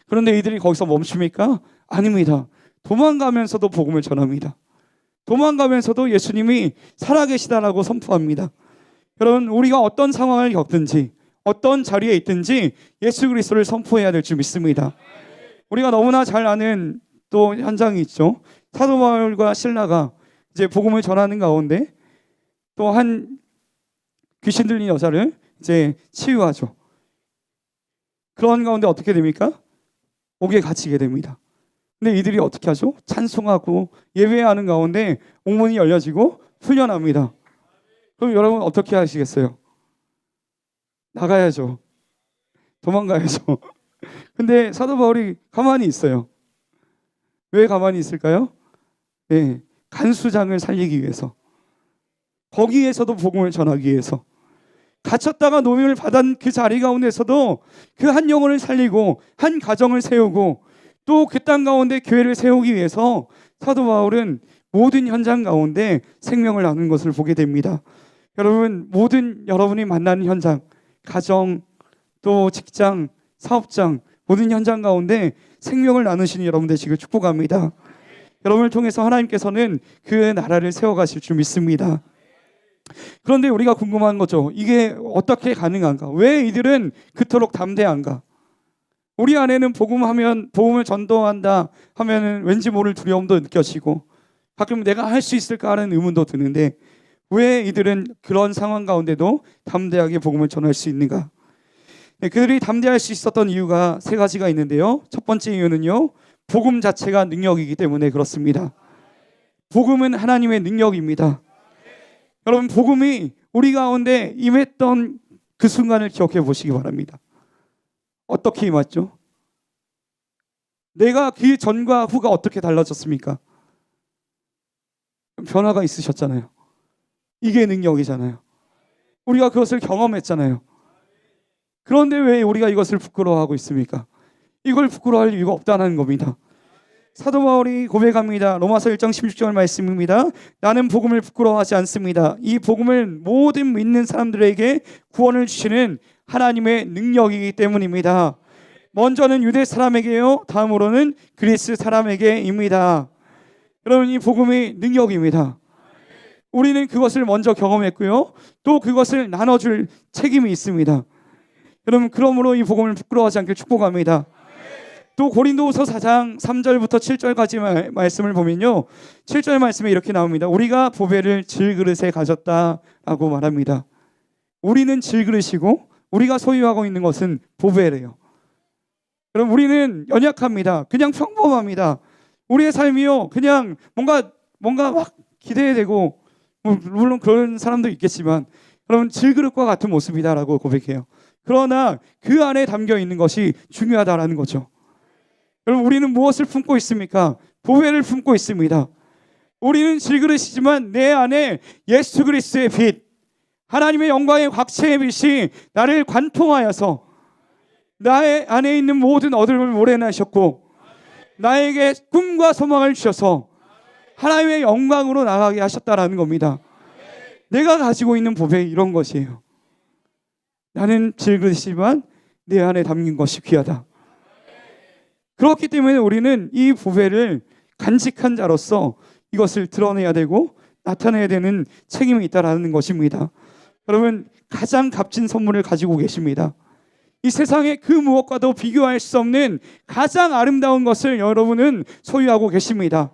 그런데 이들이 거기서 멈춥니까? 아닙니다. 도망가면서도 복음을 전합니다. 도망가면서도 예수님이 살아계시다라고 선포합니다. 여러분, 우리가 어떤 상황을 겪든지 어떤 자리에 있든지 예수 그리스도를 선포해야 될 줄 믿습니다. 우리가 너무나 잘 아는 또 현장이 있죠. 사도 바울과 실라가 이제 복음을 전하는 가운데 또 한 귀신 들린 여자를 이제 치유하죠. 그런 가운데 어떻게 됩니까? 옥에 갇히게 됩니다. 근데 이들이 어떻게 하죠? 찬송하고 예배하는 가운데 옥문이 열려지고 풀려납니다. 그럼 여러분 어떻게 하시겠어요? 나가야죠. 도망가야죠. 근데 사도 바울이 가만히 있어요. 왜 가만히 있을까요? 네, 간수장을 살리기 위해서, 거기에서도 복음을 전하기 위해서, 갇혔다가 노임을 받은 그 자리 가운데서도 그 한 영혼을 살리고 한 가정을 세우고 또 그 땅 가운데 교회를 세우기 위해서 사도 바울은 모든 현장 가운데 생명을 나눈 것을 보게 됩니다. 여러분, 모든 여러분이 만나는 현장, 가정, 또 직장, 사업장, 모든 현장 가운데 생명을 나누시는 여러분 되시길 축복합니다. 여러분을 통해서 하나님께서는 그 나라를 세워가실 줄 믿습니다. 그런데 우리가 궁금한 거죠. 이게 어떻게 가능한가? 왜 이들은 그토록 담대한가? 우리 안에는 복음을 전도한다 하면은 왠지 모를 두려움도 느껴지고 가끔 내가 할 수 있을까 하는 의문도 드는데 왜 이들은 그런 상황 가운데도 담대하게 복음을 전할 수 있는가? 네, 그들이 담대할 수 있었던 이유가 세 가지가 있는데요. 첫 번째 이유는요, 복음 자체가 능력이기 때문에 그렇습니다. 복음은 하나님의 능력입니다. 여러분, 복음이 우리 가운데 임했던 그 순간을 기억해 보시기 바랍니다. 어떻게 임했죠? 내가 그 전과 후가 어떻게 달라졌습니까? 변화가 있으셨잖아요. 이게 능력이잖아요. 우리가 그것을 경험했잖아요. 그런데 왜 우리가 이것을 부끄러워하고 있습니까? 이걸 부끄러워할 이유가 없다는 겁니다. 사도 바울이 고백합니다. 로마서 1장 16절 말씀입니다. 나는 복음을 부끄러워하지 않습니다. 이 복음을 모든 믿는 사람들에게 구원을 주시는 하나님의 능력이기 때문입니다. 먼저는 유대 사람에게요, 다음으로는 그리스 사람에게입니다. 여러분, 이 복음이 능력입니다. 우리는 그것을 먼저 경험했고요, 또 그것을 나눠줄 책임이 있습니다. 여러분, 그러므로 이 복음을 부끄러워하지 않길 축복합니다. 또 고린도후서 4장 3절부터 7절까지 말씀을 보면요, 7절 말씀에 이렇게 나옵니다. 우리가 보배를 질그릇에 가졌다라고 말합니다. 우리는 질그릇이고 우리가 소유하고 있는 것은 보배래요. 여러분, 우리는 연약합니다. 그냥 평범합니다. 우리의 삶이요, 그냥 뭔가 막 기대되고, 물론 그런 사람도 있겠지만 여러분, 질그릇과 같은 모습이다라고 고백해요. 그러나 그 안에 담겨 있는 것이 중요하다라는 거죠. 여러분, 우리는 무엇을 품고 있습니까? 보배를 품고 있습니다. 우리는 질그릇이지만 내 안에 예수 그리스도의 빛, 하나님의 영광의 곽채의 빛이 나를 관통하여서 나의 안에 있는 모든 어둠을 몰아내셨고 나에게 꿈과 소망을 주셔서 하나님의 영광으로 나가게 하셨다라는 겁니다. 내가 가지고 있는 보배 이런 것이에요. 나는 질그릇이지만 내 안에 담긴 것이 귀하다. 그렇기 때문에 우리는 이 보배를 간직한 자로서 이것을 드러내야 되고 나타내야 되는 책임이 있다라는 것입니다. 여러분, 가장 값진 선물을 가지고 계십니다. 이 세상의 그 무엇과도 비교할 수 없는 가장 아름다운 것을 여러분은 소유하고 계십니다.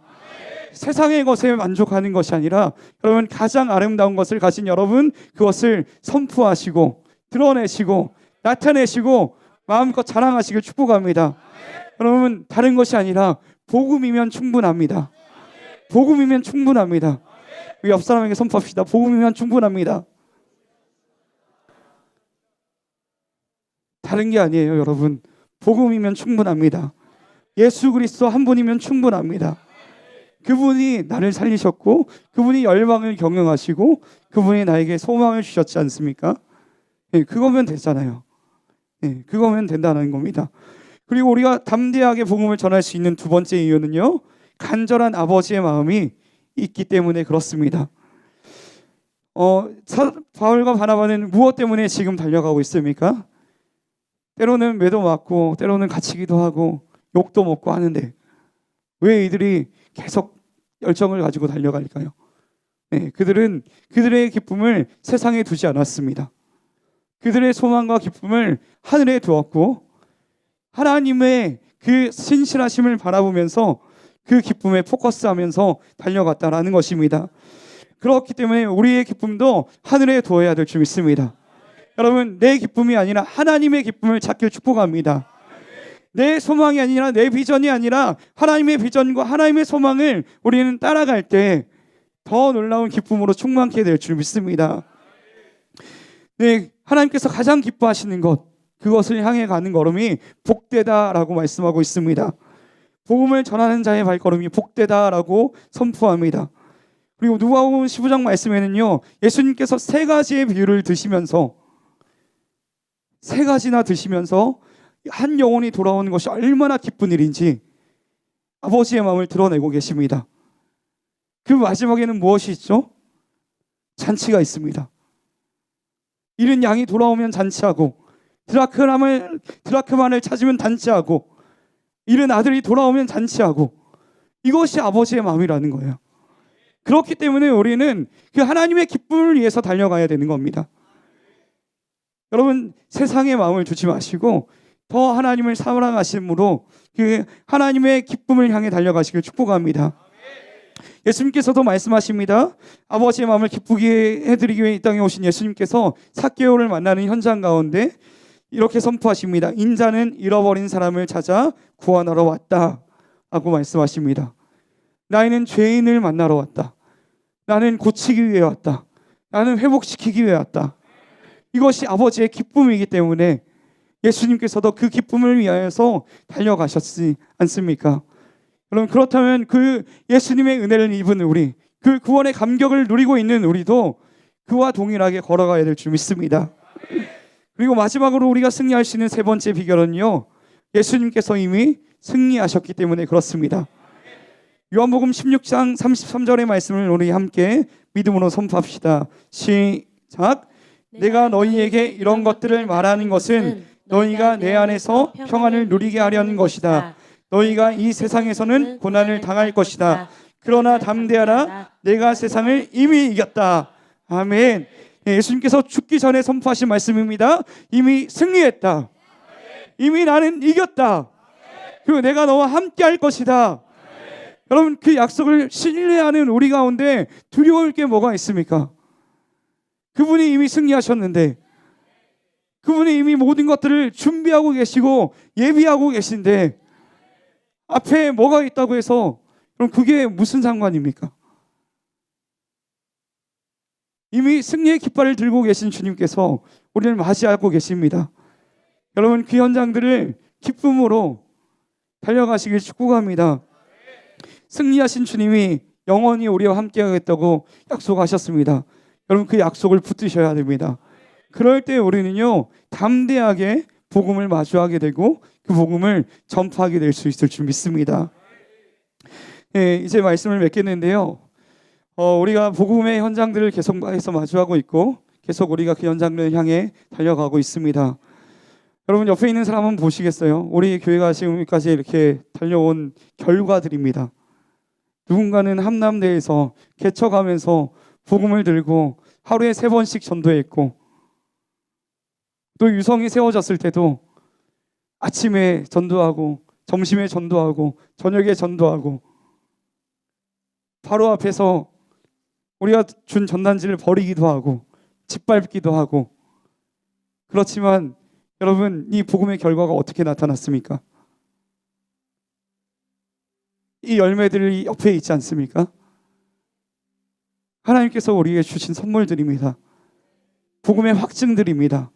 세상의 것에 만족하는 것이 아니라 여러분, 가장 아름다운 것을 가진 여러분, 그것을 선포하시고 드러내시고 나타내시고 마음껏 자랑하시길 축복합니다. 여러분, 다른 것이 아니라 복음이면 충분합니다. 복음이면 충분합니다. 옆 사람에게 선포합시다. 복음이면 충분합니다. 다른 게 아니에요, 여러분. 복음이면 충분합니다. 예수 그리스도 한 분이면 충분합니다. 그분이 나를 살리셨고 그분이 열방을 경영하시고 그분이 나에게 소망을 주셨지 않습니까? 네, 그거면 되잖아요. 네, 그거면 된다는 겁니다. 그리고 우리가 담대하게 복음을 전할 수 있는 두 번째 이유는요, 간절한 아버지의 마음이 있기 때문에 그렇습니다. 바울과 바나바는 무엇 때문에 지금 달려가고 있습니까? 때로는 매도 맞고 때로는 갇히기도 하고 욕도 먹고 하는데 왜 이들이 계속 열정을 가지고 달려갈까요? 네, 그들은 그들의 기쁨을 세상에 두지 않았습니다. 그들의 소망과 기쁨을 하늘에 두었고 하나님의 그 신실하심을 바라보면서 그 기쁨에 포커스하면서 달려갔다라는 것입니다. 그렇기 때문에 우리의 기쁨도 하늘에 두어야 될 줄 믿습니다. 여러분, 내 기쁨이 아니라 하나님의 기쁨을 찾길 축복합니다. 내 소망이 아니라 내 비전이 아니라 하나님의 비전과 하나님의 소망을 우리는 따라갈 때 더 놀라운 기쁨으로 충만케 될 줄 믿습니다. 네, 하나님께서 가장 기뻐하시는 것, 그것을 향해 가는 걸음이 복되다라고 말씀하고 있습니다. 복음을 전하는 자의 발걸음이 복되다라고 선포합니다. 그리고 누가복음 15장 말씀에는요, 예수님께서 세 가지의 비유를 드시면서 세 가지나 드시면서 한 영혼이 돌아오는 것이 얼마나 기쁜 일인지 아버지의 마음을 드러내고 계십니다. 그 마지막에는 무엇이 있죠? 잔치가 있습니다. 잃은 양이 돌아오면 잔치하고 드라크만을 찾으면 잔치하고 잃은 아들이 돌아오면 잔치하고, 이것이 아버지의 마음이라는 거예요. 그렇기 때문에 우리는 그 하나님의 기쁨을 위해서 달려가야 되는 겁니다. 여러분, 세상의 마음을 두지 마시고 더 하나님을 사랑하심으로 그 하나님의 기쁨을 향해 달려가시길 축복합니다. 예수님께서도 말씀하십니다. 아버지의 마음을 기쁘게 해드리기 위해 이 땅에 오신 예수님께서 삭개오를 만나는 현장 가운데 이렇게 선포하십니다. 인자는 잃어버린 사람을 찾아 구원하러 왔다 라고 말씀하십니다. 나는 죄인을 만나러 왔다. 나는 고치기 위해 왔다. 나는 회복시키기 위해 왔다. 이것이 아버지의 기쁨이기 때문에 예수님께서도 그 기쁨을 위하여서 달려가셨지 않습니까? 여러분, 그렇다면 그 예수님의 은혜를 입은 우리, 그 구원의 감격을 누리고 있는 우리도 그와 동일하게 걸어가야 될 줄 믿습니다. 그리고 마지막으로 우리가 승리할 수 있는 세 번째 비결은요, 예수님께서 이미 승리하셨기 때문에 그렇습니다. 요한복음 16장 33절의 말씀을 우리 함께 믿음으로 선포합시다. 시작. 내가 너희에게 이런 것들을 말하는 것은 너희가 내 안에서 평안을 누리게 하려는 것이다. 너희가 이 세상에서는 고난을 당할 것이다. 그러나 담대하라. 내가 세상을 이미 이겼다. 아멘. 예수님께서 죽기 전에 선포하신 말씀입니다. 이미 승리했다. 이미 나는 이겼다. 그리고 내가 너와 함께 할 것이다. 여러분, 그 약속을 신뢰하는 우리 가운데 두려울 게 뭐가 있습니까? 그분이 이미 승리하셨는데, 그분이 이미 모든 것들을 준비하고 계시고 예비하고 계신데 앞에 뭐가 있다고 해서 그럼 그게 무슨 상관입니까? 이미 승리의 깃발을 들고 계신 주님께서 우리를 맞이하고 계십니다. 여러분, 그 현장들을 기쁨으로 달려가시길 축복합니다. 승리하신 주님이 영원히 우리와 함께 하겠다고 약속하셨습니다. 여러분, 그 약속을 붙드셔야 됩니다. 그럴 때 우리는요, 담대하게 복음을 마주하게 되고 그 복음을 전파하게 될 수 있을 줄 믿습니다. 예, 이제 말씀을 맺겠는데요. 우리가 복음의 현장들을 계속해서 마주하고 있고 계속 우리가 그 현장을 향해 달려가고 있습니다. 여러분 옆에 있는 사람 한번 보시겠어요? 우리 교회가 지금까지 이렇게 달려온 결과들입니다. 누군가는 함남대에서 개척하면서 복음을 들고 하루에 3번씩 전도했고, 또 유성이 세워졌을 때도 아침에 전도하고 점심에 전도하고 저녁에 전도하고, 바로 앞에서 우리가 준 전단지를 버리기도 하고 짓밟기도 하고. 그렇지만 여러분, 이 복음의 결과가 어떻게 나타났습니까? 이 열매들이 옆에 있지 않습니까? 하나님께서 우리에게 주신 선물들입니다. 복음의 확증들입니다.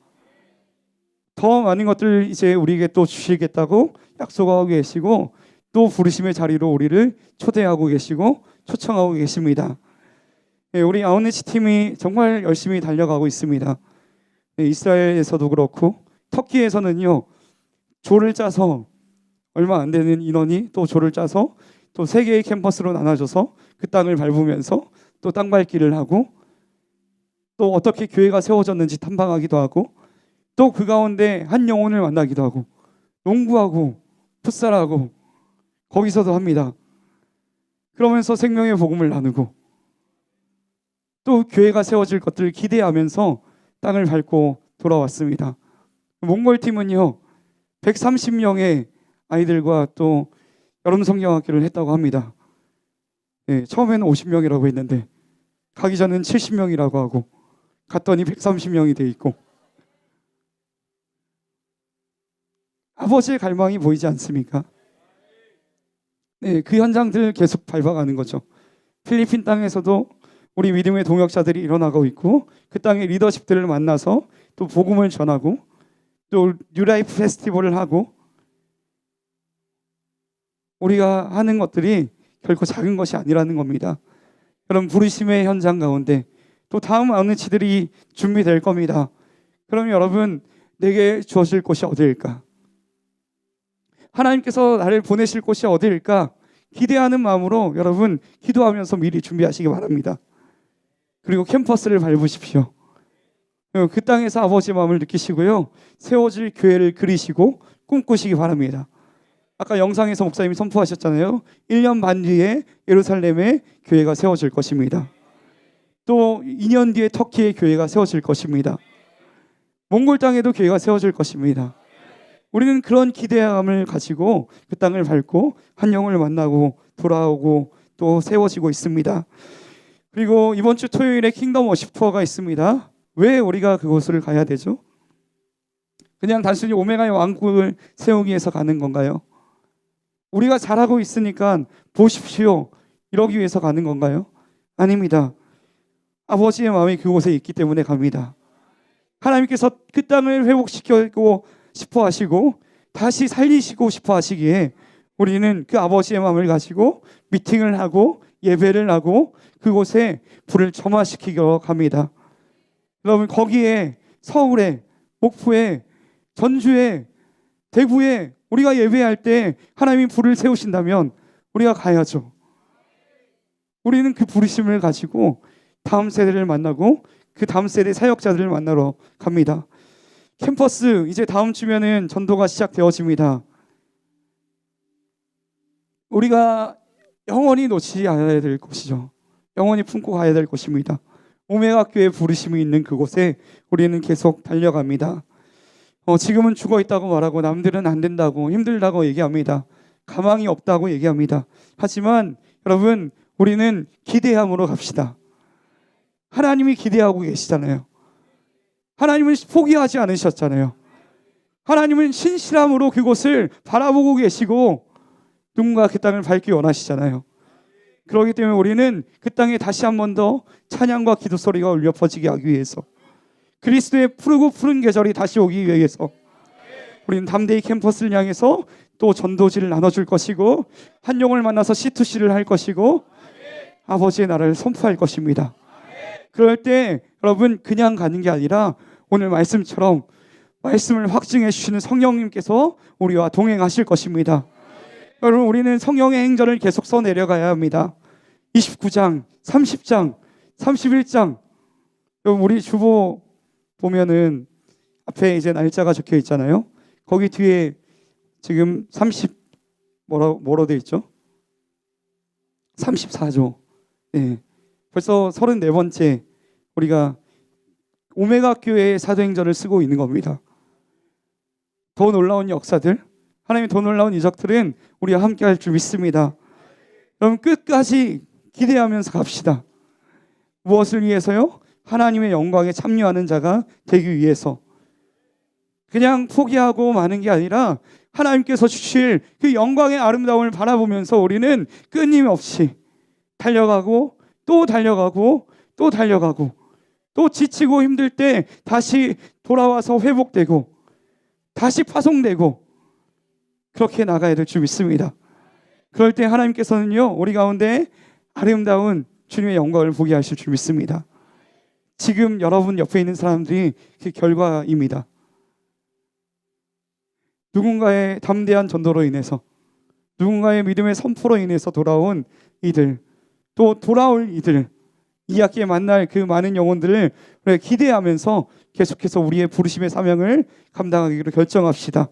더 많은 것들 이제 우리에게 또 주시겠다고 약속하고 계시고, 또 부르심의 자리로 우리를 초대하고 계시고 초청하고 계십니다. 우리 아웃리치 팀이 정말 열심히 달려가고 있습니다. 이스라엘에서도 그렇고 터키에서는요, 조를 짜서 얼마 안 되는 인원이 또 조를 짜서 또 3개의 캠퍼스로 나눠져서 그 땅을 밟으면서 또 땅 밟기를 하고, 또 어떻게 교회가 세워졌는지 탐방하기도 하고, 또 그 가운데 한 영혼을 만나기도 하고, 농구하고 풋살하고 거기서도 합니다. 그러면서 생명의 복음을 나누고, 또 교회가 세워질 것들을 기대하면서 땅을 밟고 돌아왔습니다. 몽골 팀은요, 130명의 아이들과 또 여름 성경학교를 했다고 합니다. 처음에는 50명이라고 했는데 가기 전에는 70명이라고 하고 갔더니 130명이 돼 있고. 아버지의 갈망이 보이지 않습니까? 그 현장들을 계속 밟아가는 거죠. 필리핀 땅에서도 우리 믿음의 동역자들이 일어나고 있고, 그 땅의 리더십들을 만나서 또 복음을 전하고, 또 뉴라이프 페스티벌을 하고. 우리가 하는 것들이 결코 작은 것이 아니라는 겁니다. 여러분, 부르심의 현장 가운데 또 다음 아웃리치들이 준비될 겁니다. 그럼 여러분, 내게 주어질 곳이 어디일까? 하나님께서 나를 보내실 곳이 어디일까? 기대하는 마음으로 여러분 기도하면서 미리 준비하시기 바랍니다. 그리고 캠퍼스를 밟으십시오. 그 땅에서 아버지의 마음을 느끼시고요, 세워질 교회를 그리시고 꿈꾸시기 바랍니다. 아까 영상에서 목사님이 선포하셨잖아요. 1년 반 뒤에 예루살렘에 교회가 세워질 것입니다. 또 2년 뒤에 터키에 교회가 세워질 것입니다. 몽골 땅에도 교회가 세워질 것입니다. 우리는 그런 기대감을 가지고 그 땅을 밟고 한 영혼을 만나고 돌아오고 또 세워지고 있습니다. 그리고 이번 주 토요일에 킹덤 워십 투어가 있습니다. 왜 우리가 그곳을 가야 되죠? 그냥 단순히 오메가의 왕국을 세우기 위해서 가는 건가요? 우리가 잘하고 있으니까 보십시오, 이러기 위해서 가는 건가요? 아닙니다. 아버지의 마음이 그곳에 있기 때문에 갑니다. 하나님께서 그 땅을 회복시키고 싶어 하시고 다시 살리시고 싶어 하시기에 우리는 그 아버지의 마음을 가지고 미팅을 하고 예배를 하고 그곳에 불을 점화시키러 갑니다. 여러분, 거기에 서울에, 목포에, 전주에, 대구에 우리가 예배할 때 하나님이 불을 세우신다면 우리가 가야죠. 우리는 그 부르심을 가지고 다음 세대를 만나고 그 다음 세대 사역자들을 만나러 갑니다. 캠퍼스 이제 다음 주면은 전도가 시작되어집니다. 우리가 영원히 놓치지 않아야 될 것이죠. 영원히 품고 가야 될 것입니다. 오메가교회 부르심이 있는 그곳에 우리는 계속 달려갑니다. 지금은 죽어 있다고 말하고 남들은 안 된다고 힘들다고 얘기합니다. 가망이 없다고 얘기합니다. 하지만 여러분, 우리는 기대함으로 갑시다. 하나님이 기대하고 계시잖아요. 하나님은 포기하지 않으셨잖아요. 하나님은 신실함으로 그곳을 바라보고 계시고 누군가 그 땅을 밟기 원하시잖아요. 그렇기 때문에 우리는 그 땅에 다시 한 번 더 찬양과 기도 소리가 울려 퍼지게 하기 위해서, 그리스도의 푸르고 푸른 계절이 다시 오기 위해서 우리는 담대히 캠퍼스를 향해서 또 전도지를 나눠줄 것이고 한 영혼을 만나서 C2C를 할 것이고 아버지의 나라를 선포할 것입니다. 그럴 때 여러분, 그냥 가는 게 아니라 오늘 말씀처럼 말씀을 확증해 주시는 성령님께서 우리와 동행하실 것입니다. 여러분 우리는 성령의 행전을 계속 써 내려가야 합니다. 29장, 30장, 31장. 여러분 우리 주보 보면은 앞에 이제 날짜가 적혀 있잖아요. 거기 뒤에 지금 30 뭐로 돼 있죠? 34조. 네. 벌써 34번째 우리가 오메가 교회의 사도행전을 쓰고 있는 겁니다. 더 놀라운 역사들, 하나님의 더 놀라운 이적들은 우리와 함께 할 줄 믿습니다. 여러분 끝까지 기대하면서 갑시다. 무엇을 위해서요? 하나님의 영광에 참여하는 자가 되기 위해서. 그냥 포기하고 마는 게 아니라 하나님께서 주실 그 영광의 아름다움을 바라보면서 우리는 끊임없이 달려가고 또 달려가고 또 달려가고 또 지치고 힘들 때 다시 돌아와서 회복되고 다시 파송되고 그렇게 나가야 될 줄 믿습니다. 그럴 때 하나님께서는요 우리 가운데 아름다운 주님의 영광을 보게 하실 줄 믿습니다. 지금 여러분 옆에 있는 사람들이 그 결과입니다. 누군가의 담대한 전도로 인해서, 누군가의 믿음의 선포로 인해서 돌아온 이들, 또 돌아올 이들, 이 학기에 만날 그 많은 영혼들을 기대하면서 계속해서 우리의 부르심의 사명을 감당하기로 결정합시다.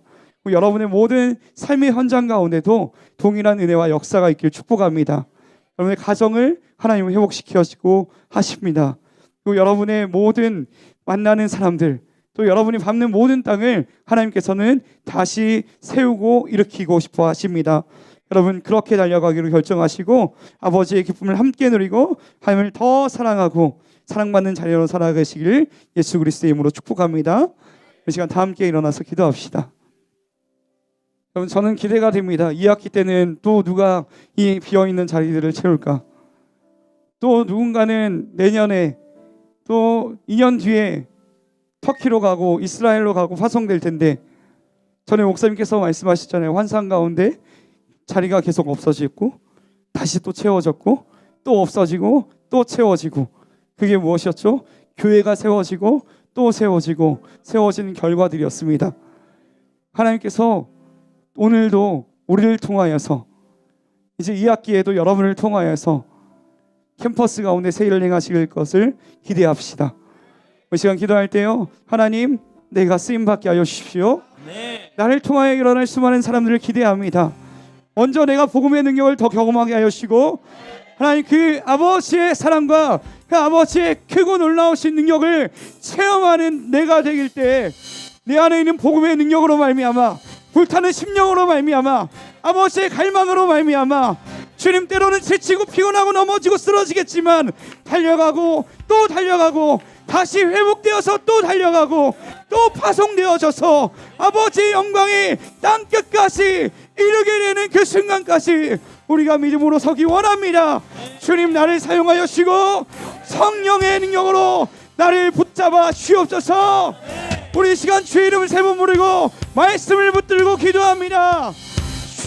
여러분의 모든 삶의 현장 가운데도 동일한 은혜와 역사가 있길 축복합니다. 여러분의 가정을 하나님은 회복시키시고 하십니다. 그리고 여러분의 모든 만나는 사람들, 또 여러분이 밟는 모든 땅을 하나님께서는 다시 세우고 일으키고 싶어 하십니다. 여러분 그렇게 달려가기로 결정하시고 아버지의 기쁨을 함께 누리고 하나님을 더 사랑하고 사랑받는 자녀로 살아가시길 예수 그리스도의 이름으로 축복합니다. 이 시간 다 함께 일어나서 기도합시다. 여러분 저는 기대가 됩니다. 2학기 때는 또 누가 이 비어있는 자리들을 채울까? 또 누군가는 내년에 또 2년 뒤에 터키로 가고 이스라엘로 가고 파송될 텐데 전에 목사님께서 말씀하셨잖아요. 환상 가운데 자리가 계속 없어지고 다시 또 채워졌고 또 없어지고 또 채워지고 그게 무엇이었죠? 교회가 세워지고 또 세워지고 세워지는 결과들이었습니다. 하나님께서 오늘도 우리를 통하여서 이제 2학기에도 여러분을 통하여서 캠퍼스 가운데 세일을 행하실 것을 기대합시다. 이 시간 기도할 때요, 하나님 내가 쓰임받게 하여 주십시오. 네. 나를 통하여 일어날 수많은 사람들을 기대합니다. 먼저 내가 복음의 능력을 더 경험하게 하여 주시고 하나님 그 아버지의 사랑과 그 아버지의 크고 놀라우신 능력을 체험하는 내가 되길 때 내 안에 있는 복음의 능력으로 말미암아 불타는 심령으로 말미암아 아버지의 갈망으로 말미암아 주님 때로는 지치고 피곤하고 넘어지고 쓰러지겠지만 달려가고 또 달려가고 다시 회복되어서 또 달려가고 또 파송되어져서 아버지의 영광이 땅끝까지 이르게 되는 그 순간까지 우리가 믿음으로 서기 원합니다. 주님 나를 사용하여 주시고 성령의 능력으로 나를 붙잡아 주옵소서. 우리 이 시간 주의 이름을 세 번 부르고 말씀을 붙들고 기도합니다.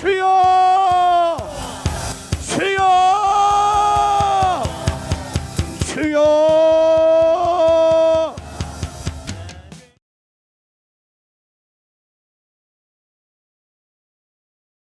주여 주여